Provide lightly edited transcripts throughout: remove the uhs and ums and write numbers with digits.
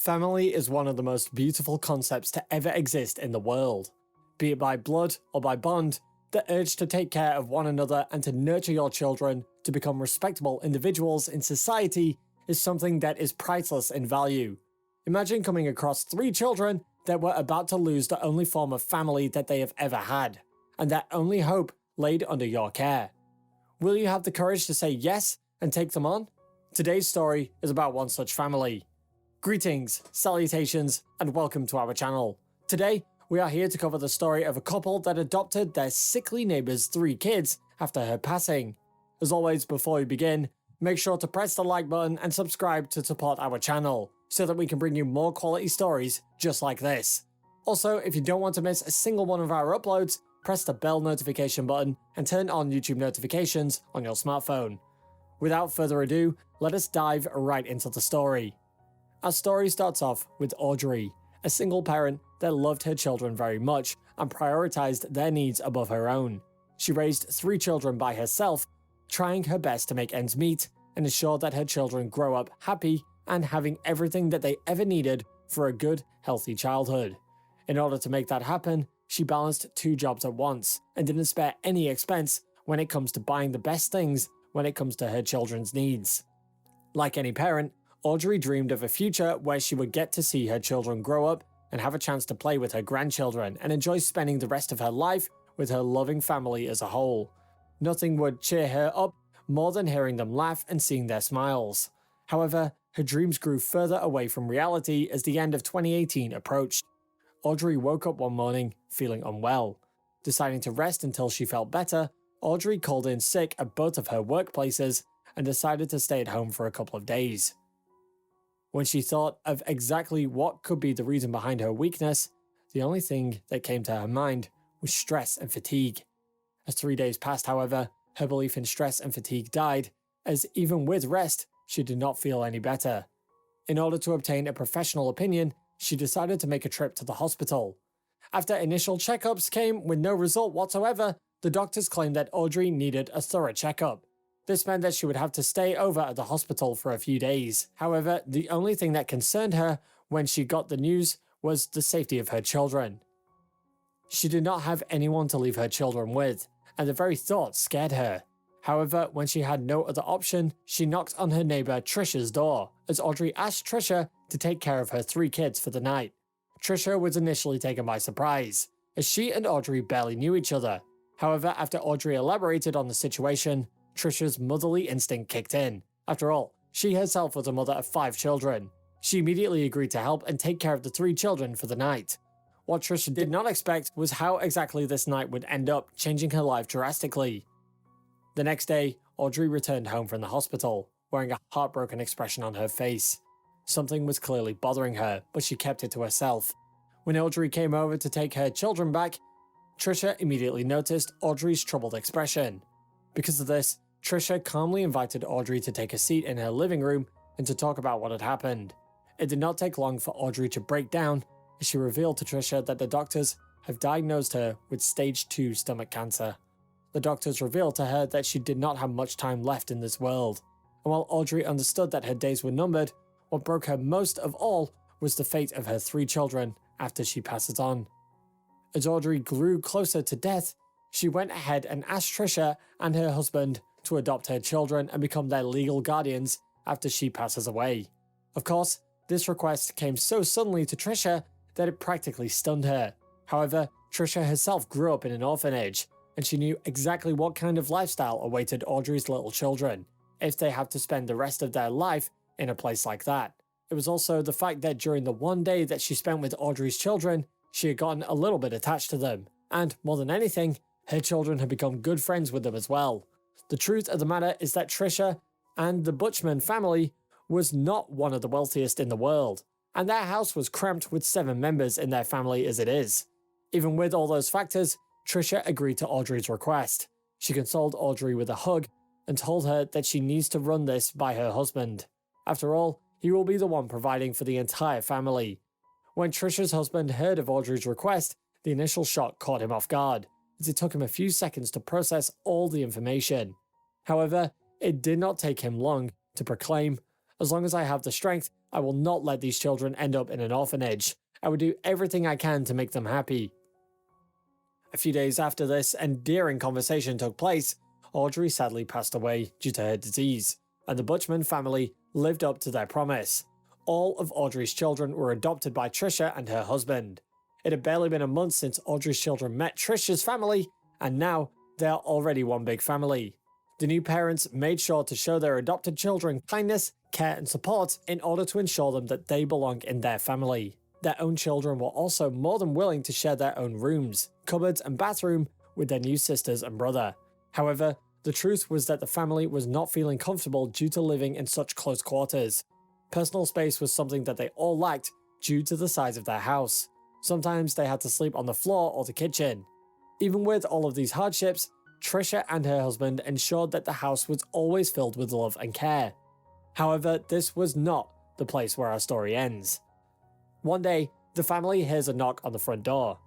Family is one of the most beautiful concepts to ever exist in the world. Be it by blood or by bond, the urge to take care of one another and to nurture your children to become respectable individuals in society is something that is priceless in value. Imagine coming across 3 children that were about to lose the only form of family that they have ever had, and that only hope laid under your care. Will you have the courage to say yes and take them on? Today's story is about one such family. Greetings, salutations, and welcome to our channel. Today, we are here to cover the story of a couple that adopted their sickly neighbor's 3 kids after her passing. As always, before we begin, make sure to press the like button and subscribe to support our channel, so that we can bring you more quality stories just like this. Also, if you don't want to miss a single one of our uploads, press the bell notification button and turn on YouTube notifications on your smartphone. Without further ado, let us dive right into the story. Our story starts off with Audrey, a single parent that loved her children very much and prioritized their needs above her own. She raised 3 children by herself, trying her best to make ends meet and ensure that her children grow up happy and having everything that they ever needed for a good, healthy childhood. In order to make that happen, she balanced 2 jobs at once and didn't spare any expense when it comes to buying the best things when it comes to her children's needs. Like any parent, Audrey dreamed of a future where she would get to see her children grow up and have a chance to play with her grandchildren and enjoy spending the rest of her life with her loving family as a whole. Nothing would cheer her up more than hearing them laugh and seeing their smiles. However, her dreams grew further away from reality as the end of 2018 approached. Audrey woke up one morning feeling unwell. Deciding to rest until she felt better, Audrey called in sick at both of her workplaces and decided to stay at home for a couple of days. When she thought of exactly what could be the reason behind her weakness, the only thing that came to her mind was stress and fatigue. As 3 days passed, however, her belief in stress and fatigue died, as even with rest, she did not feel any better. In order to obtain a professional opinion, she decided to make a trip to the hospital. After initial checkups came with no result whatsoever, the doctors claimed that Audrey needed a thorough checkup. This meant that she would have to stay over at the hospital for a few days. However, the only thing that concerned her when she got the news was the safety of her children. She did not have anyone to leave her children with, and the very thought scared her. However, when she had no other option, she knocked on her neighbor Trisha's door, as Audrey asked Trisha to take care of her 3 kids for the night. Trisha was initially taken by surprise, as she and Audrey barely knew each other. However, after Audrey elaborated on the situation, Trisha's motherly instinct kicked in. After all, she herself was a mother of 5 children. She immediately agreed to help and take care of the 3 children for the night. What Trisha did not expect was how exactly this night would end up changing her life drastically. The next day, Audrey returned home from the hospital, wearing a heartbroken expression on her face. Something was clearly bothering her, but she kept it to herself. When Audrey came over to take her children back, Trisha immediately noticed Audrey's troubled expression. Because of this, Trisha calmly invited Audrey to take a seat in her living room and to talk about what had happened. It did not take long for Audrey to break down, as she revealed to Trisha that the doctors have diagnosed her with stage 2 stomach cancer. The doctors revealed to her that she did not have much time left in this world, and while Audrey understood that her days were numbered, what broke her most of all was the fate of her 3 children after she passes on. As Audrey grew closer to death, she went ahead and asked Trisha and her husband to adopt her children and become their legal guardians after she passes away. Of course, this request came so suddenly to Trisha that it practically stunned her. However, Trisha herself grew up in an orphanage, and she knew exactly what kind of lifestyle awaited Audrey's little children if they had to spend the rest of their life in a place like that. It was also the fact that during the one day that she spent with Audrey's children, she had gotten a little bit attached to them, and more than anything, her children had become good friends with them as well. The truth of the matter is that Trisha and the Butchman family was not one of the wealthiest in the world, and their house was cramped with 7 members in their family as it is. Even with all those factors, Trisha agreed to Audrey's request. She consoled Audrey with a hug and told her that she needs to run this by her husband. After all, he will be the one providing for the entire family. When Trisha's husband heard of Audrey's request, the initial shock caught him off guard, as it took him a few seconds to process all the information. However, it did not take him long to proclaim, As long as I have the strength, I will not let these children end up in an orphanage. I will do everything I can to make them happy. A few days after this endearing conversation took place, Audrey sadly passed away due to her disease, and the Butchman family lived up to their promise. All of Audrey's children were adopted by Trisha and her husband. It had barely been a month since Audrey's children met Trisha's family, and now they are already one big family. The new parents made sure to show their adopted children kindness, care and support in order to ensure them that they belong in their family. Their own children were also more than willing to share their own rooms, cupboards and bathroom with their new sisters and brother. However, the truth was that the family was not feeling comfortable due to living in such close quarters. Personal space was something that they all lacked due to the size of their house. Sometimes they had to sleep on the floor or the kitchen. Even with all of these hardships, Trisha and her husband ensured that the house was always filled with love and care. However, this was not the place where our story ends. One day, the family hears a knock on the front door.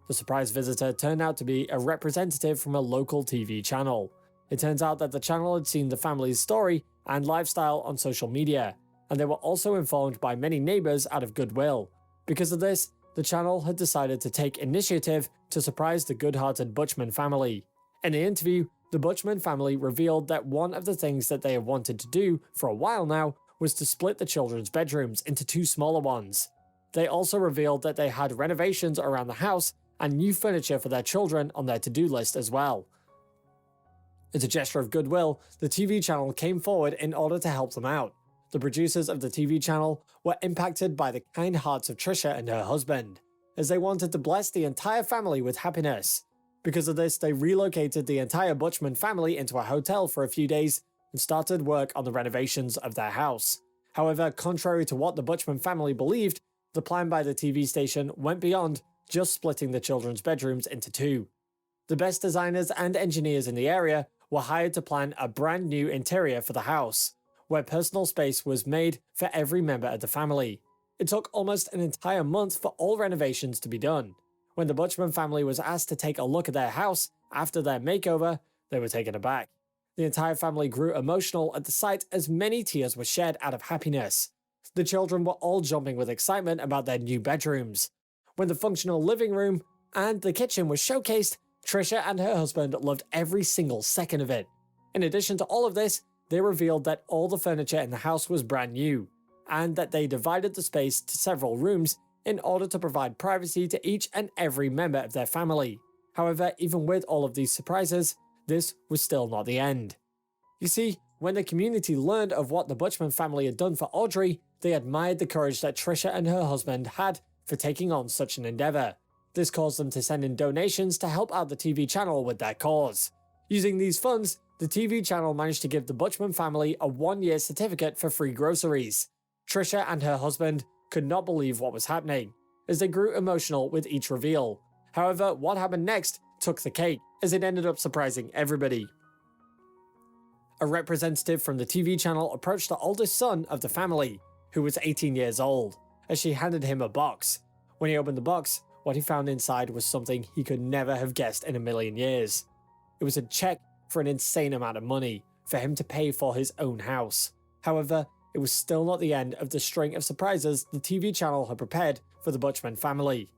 The surprise visitor turned out to be a representative from a local TV channel. It turns out that the channel had seen the family's story and lifestyle on social media, and they were also informed by many neighbors out of goodwill. Because of this, the channel had decided to take initiative to surprise the good-hearted Butchman family. In the interview, the Butchman family revealed that one of the things that they have wanted to do for a while now was to split the children's bedrooms into two smaller ones. They also revealed that they had renovations around the house and new furniture for their children on their to-do list as well. As a gesture of goodwill, the TV channel came forward in order to help them out. The producers of the TV channel were impacted by the kind hearts of Trisha and her husband, as they wanted to bless the entire family with happiness. Because of this, they relocated the entire Butchman family into a hotel for a few days and started work on the renovations of their house. However, contrary to what the Butchman family believed, the plan by the TV station went beyond just splitting the children's bedrooms into two. The best designers and engineers in the area were hired to plan a brand new interior for the house, where personal space was made for every member of the family. It took almost an entire month for all renovations to be done. When the Butchman family was asked to take a look at their house after their makeover, they were taken aback. The entire family grew emotional at the sight as many tears were shed out of happiness. The children were all jumping with excitement about their new bedrooms. When the functional living room and the kitchen was showcased, Trisha and her husband loved every single second of it. In addition to all of this, they revealed that all the furniture in the house was brand new, and that they divided the space to several rooms in order to provide privacy to each and every member of their family. However, even with all of these surprises, this was still not the end. You see, when the community learned of what the Butchman family had done for Audrey, they admired the courage that Trisha and her husband had for taking on such an endeavor. This caused them to send in donations to help out the TV channel with their cause. Using these funds, the TV channel managed to give the Butchman family a 1-year certificate for free groceries. Trisha and her husband could not believe what was happening, as they grew emotional with each reveal. However, what happened next took the cake, as it ended up surprising everybody. A representative from the TV channel approached the oldest son of the family, who was 18 years old, as she handed him a box. When he opened the box, what he found inside was something he could never have guessed in a million years. It was a check for an insane amount of money for him to pay for his own house. However, it was still not the end of the string of surprises the TV channel had prepared for the Butchman family.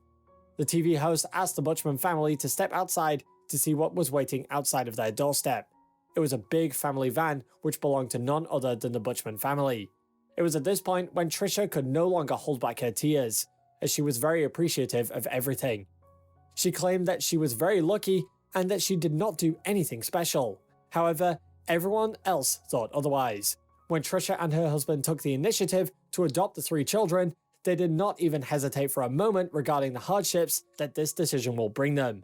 The TV host asked the Butchman family to step outside to see what was waiting outside of their doorstep. It was a big family van which belonged to none other than the Butchman family. It was at this point when Trisha could no longer hold back her tears, as she was very appreciative of everything. She claimed that she was very lucky and that she did not do anything special. However, everyone else thought otherwise. When Trisha and her husband took the initiative to adopt the 3 children, they did not even hesitate for a moment regarding the hardships that this decision will bring them.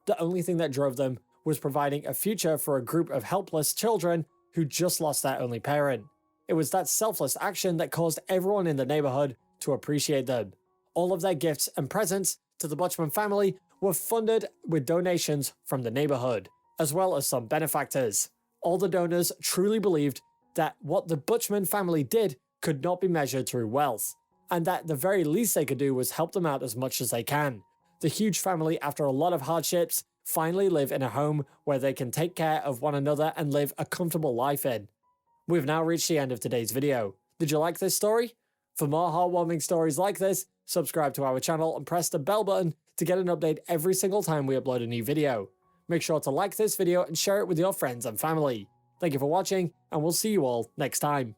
The only thing that drove them was providing a future for a group of helpless children who just lost their only parent. It was that selfless action that caused everyone in the neighborhood to appreciate them. All of their gifts and presents to the Butchman family were funded with donations from the neighborhood, as well as some benefactors. All the donors truly believed that what the Butchman family did could not be measured through wealth, and that the very least they could do was help them out as much as they can. The huge family, after a lot of hardships, finally live in a home where they can take care of one another and live a comfortable life in. We've now reached the end of today's video. Did you like this story? For more heartwarming stories like this, subscribe to our channel and press the bell button to get an update every single time we upload a new video. Make sure to like this video and share it with your friends and family. Thank you for watching, and we'll see you all next time.